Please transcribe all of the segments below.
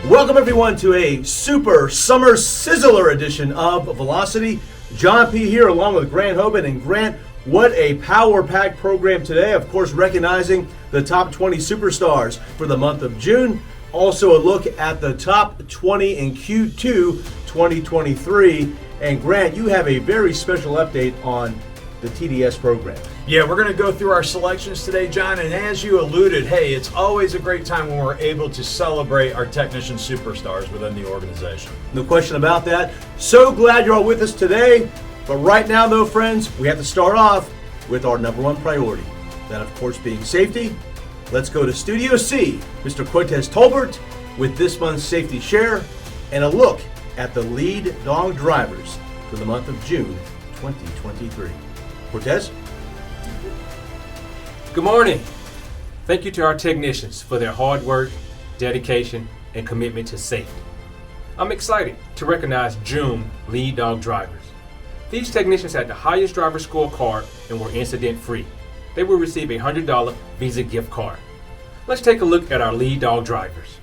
Welcome everyone to a super summer sizzler edition of Velocity. John P. here along with Grant Hoban. And Grant, what a power-packed program today. Of course, recognizing the top 20 superstars for the month of June. Also a look at the top 20 in Q2 2023. And Grant, you have a very special update on the TDS program. Yeah, we're going to go through our selections today, John, and as you alluded, hey, it's always a great time when we're able to celebrate our technician superstars within the organization. No question about that. So glad you're all with us today. But right now, though, friends, we have to start off with our number one priority. That, of course, being safety. Let's go to Studio C, Mr. Cortez Tolbert, with this month's Safety Share and a look at the lead dog drivers for the month of June 2023. Cortez? Good morning. Thank you to our technicians for their hard work, dedication, and commitment to safety. I'm excited to recognize June lead dog drivers. These technicians had the highest driver scorecard and were incident-free. They will receive a $100 Visa gift card. Let's take a look at our lead dog drivers.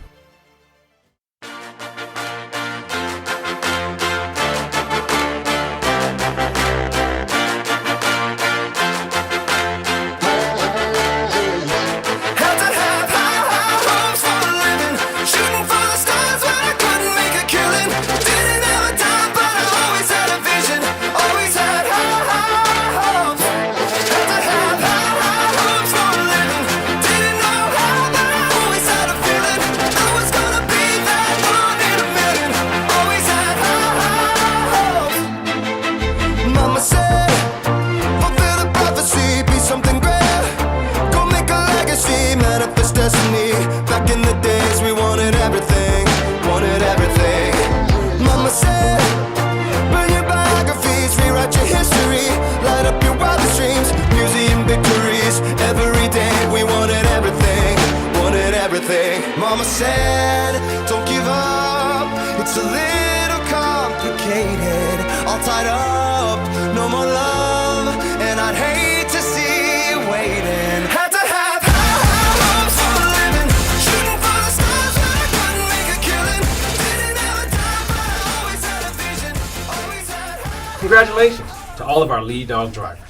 Mama said, don't give up, it's a little complicated, all tied up, no more love, and I'd hate to see you waiting. Had to have high hopes for a living, shooting for the stars when I couldn't make a killing, didn't have a time but I always had a vision, always had high. Congratulations to all of our lead dog drivers.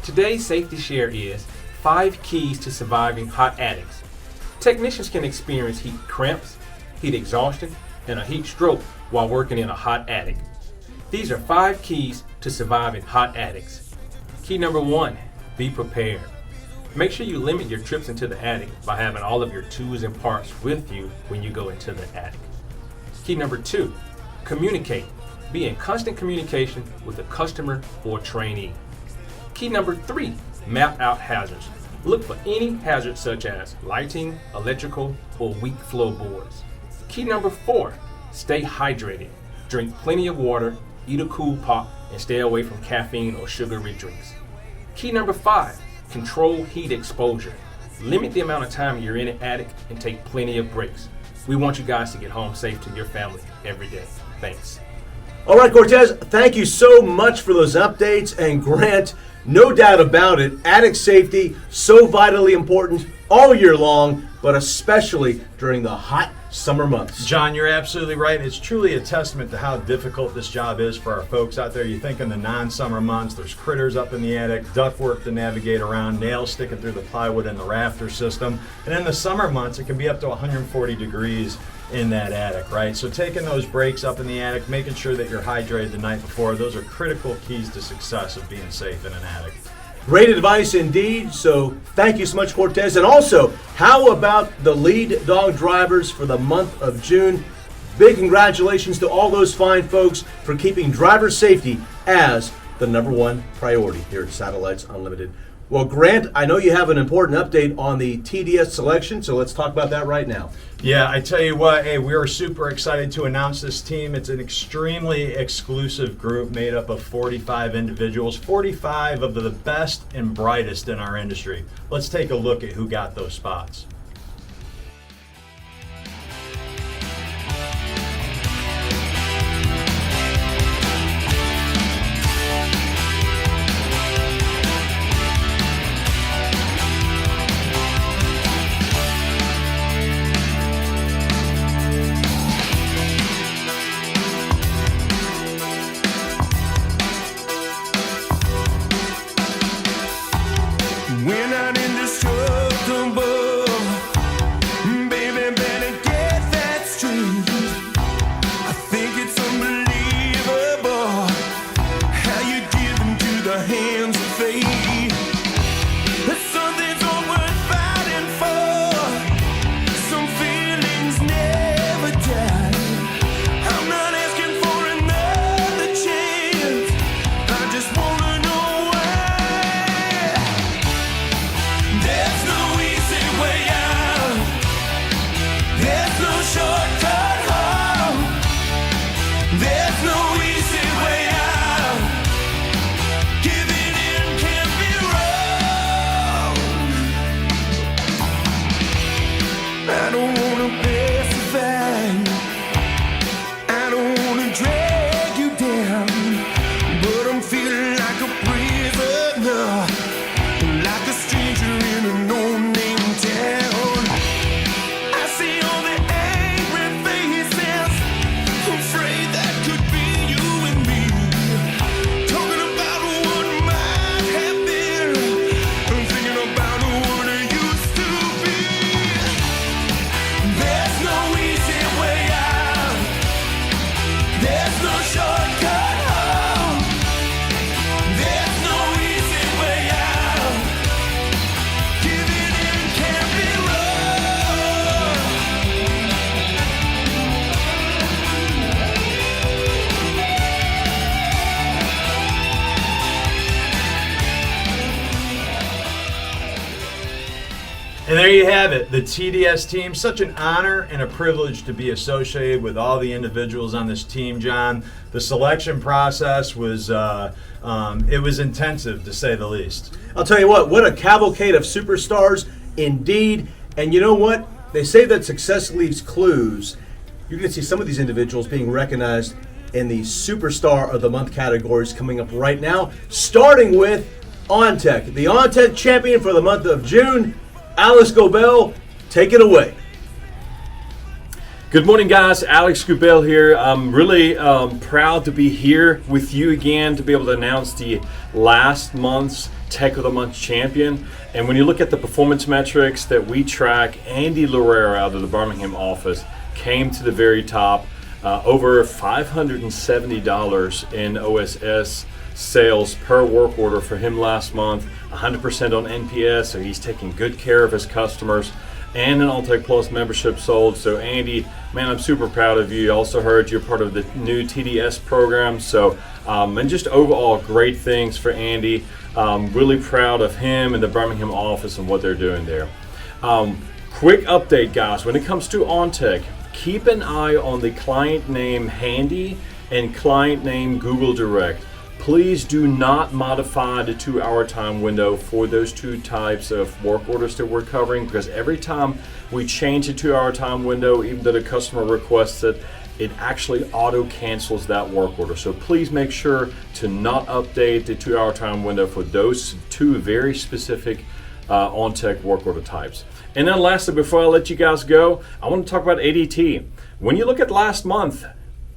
Today's Safety Share is 5 keys to surviving hot attics. Technicians can experience heat cramps, heat exhaustion, and a heat stroke while working in a hot attic. These are 5 keys to surviving hot attics. Key number 1, be prepared. Make sure you limit your trips into the attic by having all of your tools and parts with you when you go into the attic. Key number 2, communicate. Be in constant communication with a customer or trainee. Key number 3, map out hazards. Look for any hazards such as lighting, electrical, or weak floorboards. Key number 4, stay hydrated. Drink plenty of water, eat a cool pop, and stay away from caffeine or sugary drinks. Key number 5, control heat exposure. Limit the amount of time you're in an attic and take plenty of breaks. We want you guys to get home safe to your family every day. Thanks. All right, Cortez, thank you so much for those updates. And Grant, no doubt about it, attic safety, so vitally important all year long, but especially during the hot summer months. John, you're absolutely right. It's truly a testament to how difficult this job is for our folks out there. You think in the non-summer months, there's critters up in the attic, ductwork to navigate around, nails sticking through the plywood in the rafter system. And in the summer months, it can be up to 140 degrees in that attic, right? So taking those breaks up in the attic, making sure that you're hydrated the night before, those are critical keys to success of being safe in an attic. Great advice indeed. So thank you so much, Cortez. And also, how about the lead dog drivers for the month of June? Big congratulations to all those fine folks for keeping driver safety as the number one priority here at Satellites Unlimited. Well, Grant, I know you have an important update on the TDS selection, so let's talk about that right now. Yeah, I tell you what, hey, we are super excited to announce this team. It's an extremely exclusive group made up of 45 individuals, 45 of the best and brightest in our industry. Let's take a look at who got those spots. And there you have it, the TDS team. Such an honor and a privilege to be associated with all the individuals on this team, John. The selection process was it was intensive, to say the least. I'll tell you what a cavalcade of superstars indeed. And you know what? They say that success leaves clues. You're going to see some of these individuals being recognized in the Superstar of the Month categories coming up right now, starting with OnTech, the OnTech champion for the month of June. Alex Gobel, take it away. Good morning, guys. Alex Gobel here. I'm really proud to be here with you again to be able to announce the last month's Tech of the Month champion. And when you look at the performance metrics that we track, Andy Lorera out of the Birmingham office came to the very top. Over $570 in OSS sales per work order for him last month, 100% on NPS, so he's taking good care of his customers, and an Alltech Plus membership sold. So Andy, man, I'm super proud of you. I also heard you're part of the new TDS program, so and just overall great things for Andy. Really proud of him and the Birmingham office and what they're doing there. Quick update, guys, when it comes to OnTech, keep an eye on the client name Handy and client name Google Direct. Please do not modify the 2-hour time window for those two types of work orders that we're covering, because every time we change the 2-hour time window, even though the customer requests it, it actually auto cancels that work order. So please make sure to not update the 2-hour time window for those two very specific OnTech work order types. And then lastly, before I let you guys go, I want to talk about ADT. When you look at last month,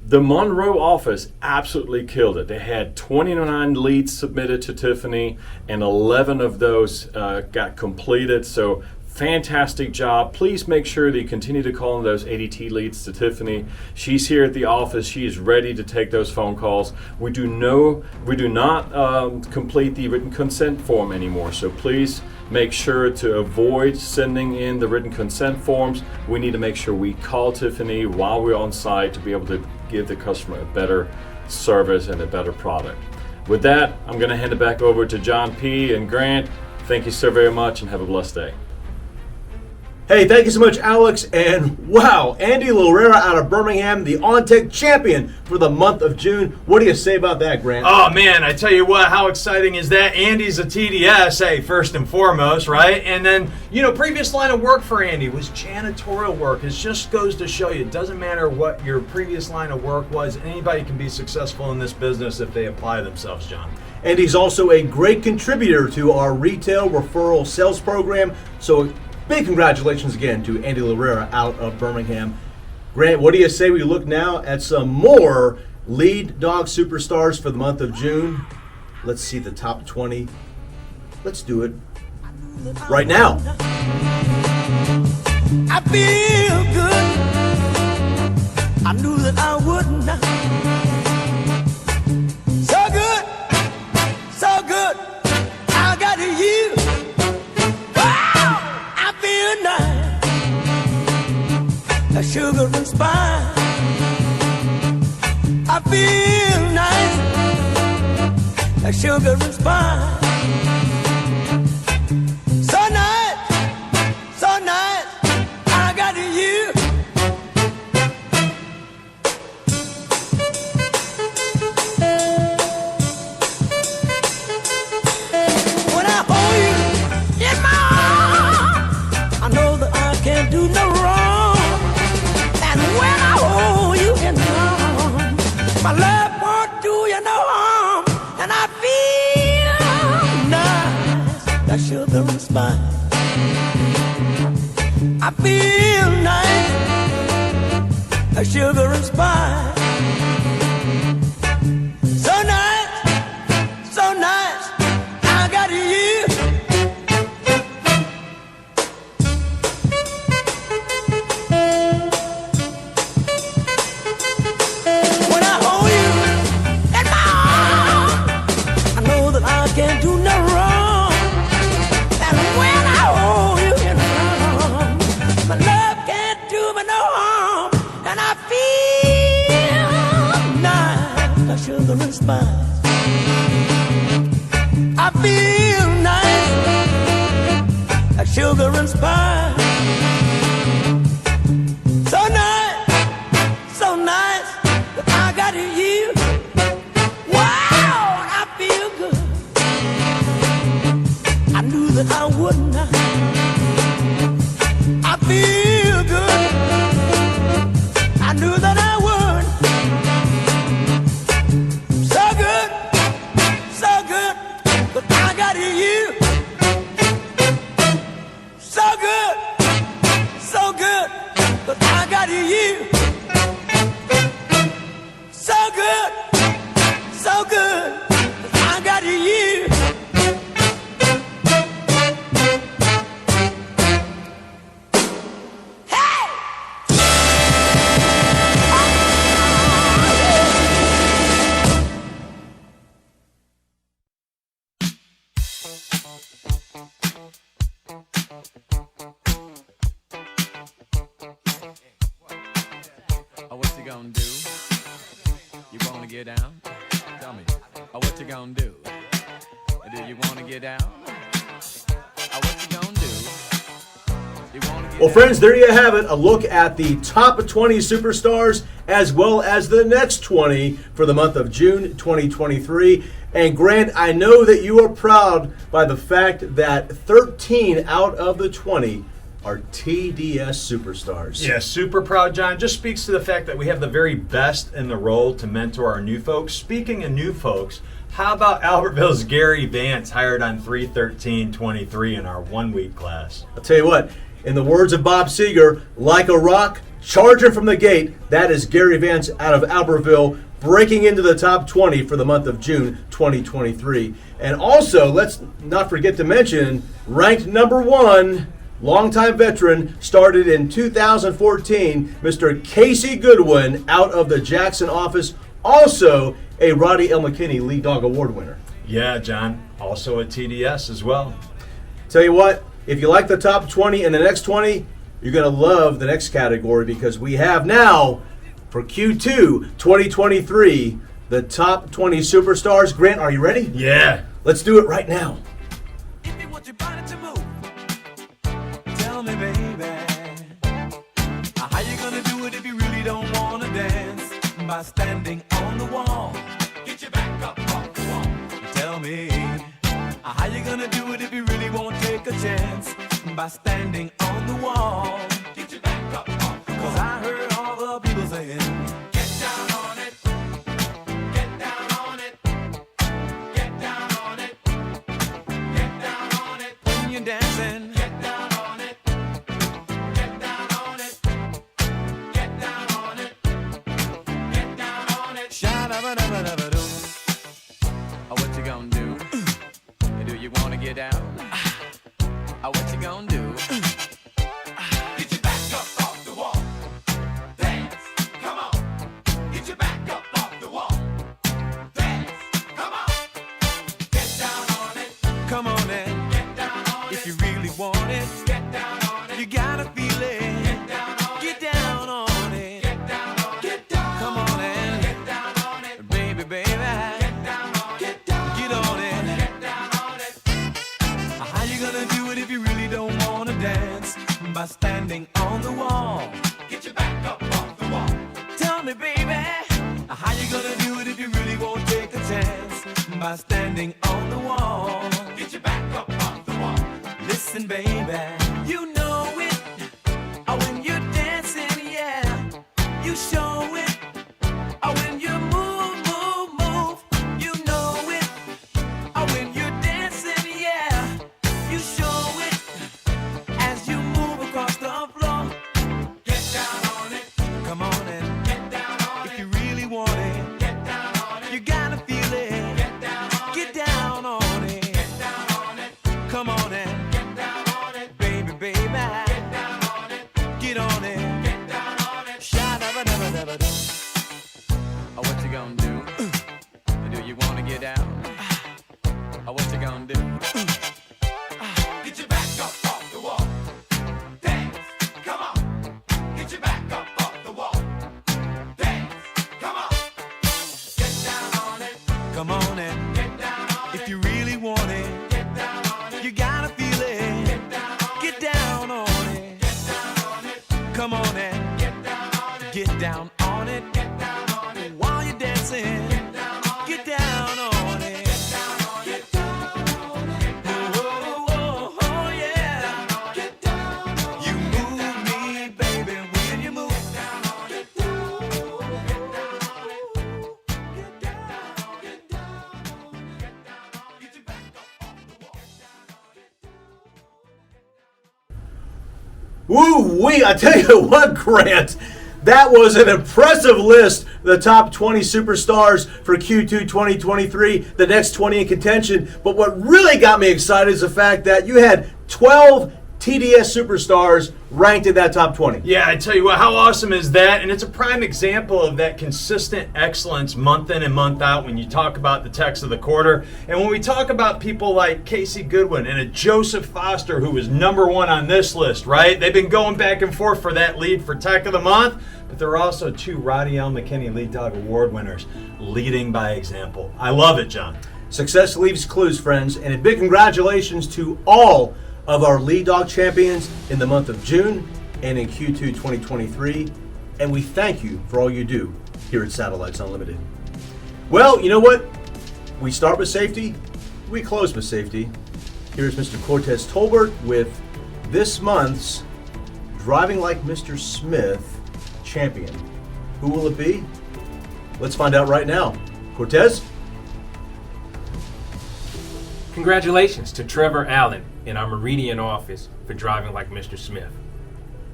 the Monroe office absolutely killed it. They had 29 leads submitted to Tiffany, and 11 of those got completed. So fantastic job. Please make sure that you continue to call on those ADT leads to Tiffany. She's here at the office. She is ready to take those phone calls. We do not complete the written consent form anymore. So please make sure to avoid sending in the written consent forms. We need to make sure we call Tiffany while we're on site to be able to give the customer a better service and a better product. With that, I'm going to hand it back over to John P. and Grant. Thank you so very much and have a blessed day. Hey, thank you so much, Alex. And wow, Andy Lorera out of Birmingham, the OnTech champion for the month of June. What do you say about that, Grant? Oh, man, I tell you what, how exciting is that? Andy's a TDS, hey, first and foremost, right? And then, previous line of work for Andy was janitorial work. It just goes to show you, it doesn't matter what your previous line of work was, anybody can be successful in this business if they apply themselves, John. And he's also a great contributor to our retail referral sales program. So big congratulations again to Andy Lorera out of Birmingham. Grant, what do you say we look now at some more lead dog superstars for the month of June? Let's see the top 20. Let's do it right now. I feel good. I knew that I would not. So good, so good. I got you. A sugar and spice. I feel nice. A sugar and spice. So nice, so nice. I got you. When I hold you in my arms, I know that I can't do no wrong. My love won't do you no harm, and I feel nice, that sugar and spice. I feel nice, that sugar and spice. So nice, so nice, I got you. Can't do no wrong, and when I hold you in my arms, my love can't do me no harm, and I feel sugar and spice. So nice that I got you. Wow, I feel good. I knew that I wouldn't. I feel good. I knew that I would. So good, but I got you. So good, but I got you. So good, but I got you. Oh, what you gonna do? You wanna get down? Tell me. Oh, what you gonna do? Do you wanna get down? Oh, what you gonna do? You wanna get Well, down? friends, there you have it. A look at the top 20 superstars as well as the next 20 for the month of June 2023. And Grant, I know that you are proud by the fact that 13 out of the 20 are TDS superstars. Yeah, super proud, John. Just speaks to the fact that we have the very best in the role to mentor our new folks. Speaking of new folks, how about Albertville's Gary Vance, hired on 3/13/23 in our 1 week class? I'll tell you what, in the words of Bob Seger, like a rock, charging from the gate, that is Gary Vance out of Albertville, breaking into the top 20 for the month of June 2023. And also, let's not forget to mention, ranked number 1, longtime veteran, started in 2014, Mr. Casey Goodwin out of the Jackson office, also a Roddy L. McKinney Lead Dog Award winner. Yeah, John. Also a TDS as well. Tell you what, if you like the top 20 and the next 20, you're going to love the next category because we have now, for Q2 2023, the top 20 superstars. Grant, are you ready? Yeah. Let's do it right now. If you want your body to move, tell me, baby, how you gonna do it if you really don't wanna dance? By standing on the wall, get your back up off the wall. Tell me, how you gonna do it if you really won't take a chance? By standing on the wall, get your back up off the wall. 'Cause I heard all the people saying, get down on it, get down on it, get down on it, get down on it. When you're dancing, get down on it, get down on it, get down on it, get down on it. Sha-da-ba-da-ba-da-ba-doo. Oh, what you gonna do? Do you wanna get down? Oh, what you gonna do? Get your back up off the wall. Dance, come on. Get your back up off the wall. Dance, come on. Get down on it. Come on and get down on it. If you really want it, get down on it. You gotta feel it. Get down on it. Get down on it. Get down on it. Get down. Come on and get down on it. Baby, baby. Get down on it. Get down. Get on it. Get down on it. How you gonna do it if you really don't wanna dance? By standing on the wall. Get your back up off the wall. Tell me, baby, how you gonna do it if you really won't take a chance? By standing on the wall. Get your back up off the wall. Listen, baby, you know it. Oh, when you're dancing, yeah, you show it. Oh, when you move, move, move, you know it. Oh, when you're dancing, yeah, you show it. As you move across the floor, get down on it. Come on and get down on it. If you really want it, get down on it. You gotta feel it. Get down on it. Get down on it. Get down on it. Come on and get down on it. Baby, baby. Get down Get down on it. Get down on it. While you're dancing. Get down on it. Get down on it. Get down on it. Get down on it. Oh, oh, oh, yeah. Get down on it. You move me, baby, when you move. Get down on it. Get down on it. Get down on it. Get down on it. Get down on it. Get down on it. Get your back up off the wall. Woo-wee, I tell you what, Grant, that was an impressive list. The top 20 superstars for Q2 2023, the next 20 in contention. But what really got me excited is the fact that you had 12 TDS superstars ranked in that top 20. Yeah, I tell you what, how awesome is that? And it's a prime example of that consistent excellence month in and month out when you talk about the techs of the quarter. And when we talk about people like Casey Goodwin and a Joseph Foster, who was #1 on this list, right? They've been going back and forth for that lead for Tech of the Month. But there are also 2 Roddy L. McKinney Lead Dog Award winners, leading by example. I love it, John. Success leaves clues, friends, and a big congratulations to all of our lead dog champions in the month of June and in Q2 2023. And we thank you for all you do here at Satellites Unlimited. Well, you know what? We start with safety, we close with safety. Here's Mr. Cortez Tolbert with this month's Driving Like Mr. Smith champion. Who will it be? Let's find out right now. Cortez? Congratulations to Trevor Allen in our Meridian office for driving like Mr. Smith.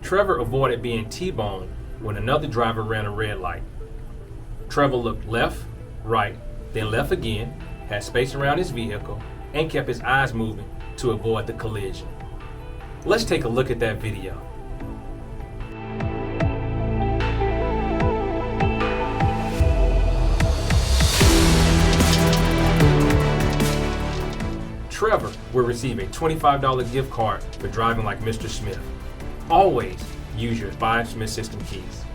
Trevor avoided being T-boned when another driver ran a red light. Trevor looked left, right, then left again, had space around his vehicle, and kept his eyes moving to avoid the collision. Let's take a look at that video. Trevor will receive a $25 gift card for driving like Mr. Smith. Always use your 5 Smith System keys.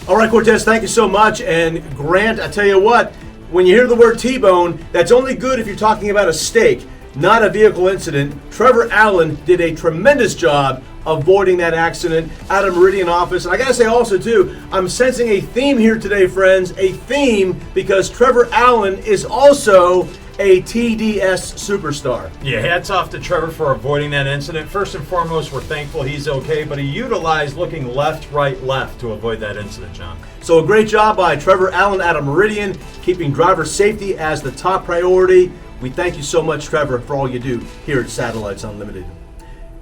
All right, Cortez, thank you so much. And Grant, I tell you what, when you hear the word T-bone, that's only good if you're talking about a stake, not a vehicle incident. Trevor Allen did a tremendous job avoiding that accident out of Meridian office. And I gotta say also too, I'm sensing a theme here today, friends, a theme because Trevor Allen is also a TDS superstar. Yeah, hats off to Trevor for avoiding that incident. First and foremost, we're thankful he's okay, but he utilized looking left, right, left to avoid that incident, John. So a great job by Trevor Allen out of Meridian, keeping driver safety as the top priority. We thank you so much, Trevor, for all you do here at Satellites Unlimited.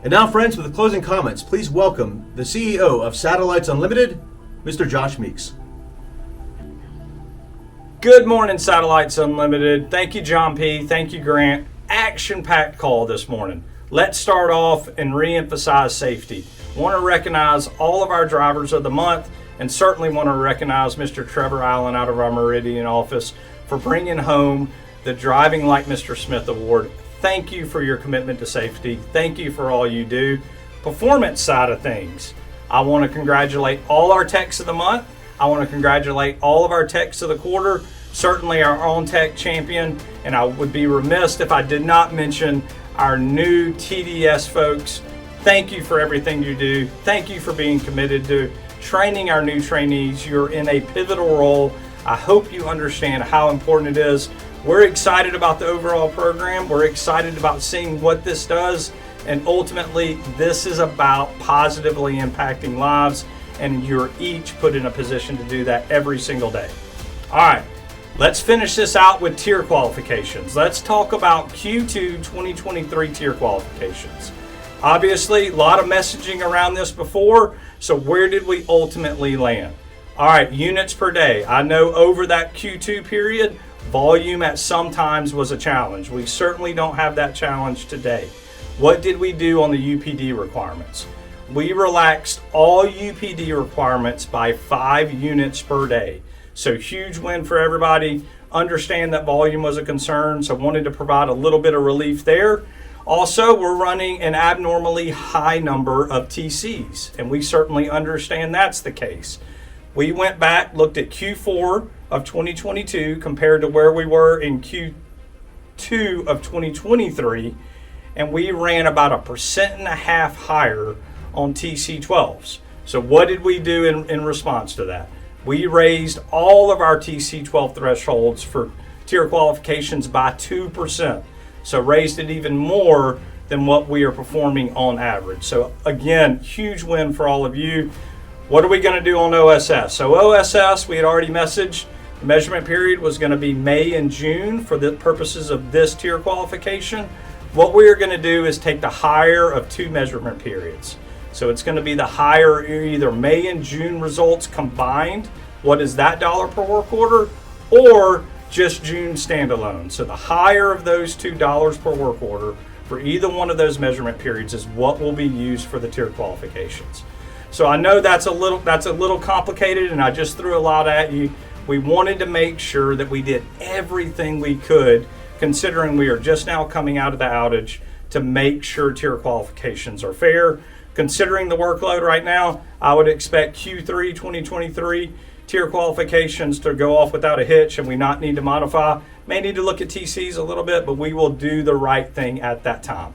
And now, friends, with the closing comments, please welcome the CEO of Satellites Unlimited, Mr. Josh Meeks. Good morning, Satellites Unlimited. Thank you, John P. Thank you, Grant. Action-packed call this morning. Let's start off and re-emphasize safety. Want to recognize all of our drivers of the month and certainly want to recognize Mr. Trevor Allen out of our Meridian office for bringing home the Driving Like Mr. Smith Award. Thank you for your commitment to safety. Thank you for all you do. Performance side of things. I want to congratulate all our techs of the month. I want to congratulate all of our techs of the quarter, certainly our own tech champion, and I would be remiss if I did not mention our new TDS folks. Thank you for everything you do. Thank you for being committed to training our new trainees. You're in a pivotal role. I hope you understand how important it is. We're excited about the overall program. We're excited about seeing what this does, and ultimately, this is about positively impacting lives, and you're each put in a position to do that every single day. All right, let's finish this out with tier qualifications. Let's talk about Q2 2023 tier qualifications. Obviously, a lot of messaging around this before, so where did we ultimately land? All right, units per day. I know over that Q2 period, volume at some times was a challenge. We certainly don't have that challenge today. What did we do on the UPD requirements? We relaxed all UPD requirements by 5 units per day. So huge win for everybody. Understand that volume was a concern, so wanted to provide a little bit of relief there. Also, we're running an abnormally high number of TCs, and we certainly understand that's the case. We went back, looked at Q4 of 2022 compared to where we were in Q2 of 2023, and we ran about 1.5% higher on TC12s. So what did we do in response to that? We raised all of our TC12 thresholds for tier qualifications by 2%. So raised it even more than what we are performing on average. So again, huge win for all of you. What are we going to do on OSS? So OSS, we had already messaged, the measurement period was going to be May and June for the purposes of this tier qualification. What we are going to do is take the higher of two measurement periods. So it's going to be the higher either May and June results combined. What is that dollar per work order? Or just June standalone. So the higher of those $2 per work order for either one of those measurement periods is what will be used for the tier qualifications. So I know that's a little complicated, and I just threw a lot at you. We wanted to make sure that we did everything we could, considering we are just now coming out of the outage, to make sure tier qualifications are fair. Considering the workload right now, I would expect Q3 2023 tier qualifications to go off without a hitch, and we not need to modify. May need to look at TCs a little bit, but we will do the right thing at that time.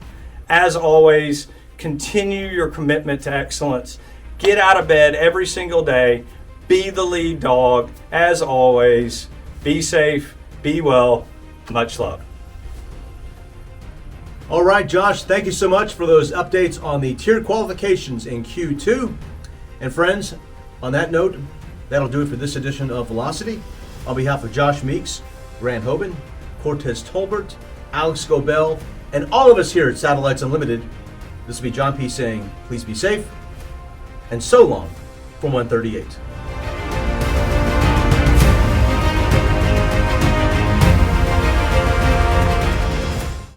As always, continue your commitment to excellence. Get out of bed every single day. Be the lead dog. As always, be safe, be well. Much love. All right, Josh, thank you so much for those updates on the tiered qualifications in Q2. And friends, on that note, that'll do it for this edition of Velocity. On behalf of Josh Meeks, Grant Hoban, Cortez Tolbert, Alex Gobel, and all of us here at Satellites Unlimited, this will be John P. saying, please be safe, and so long from 138.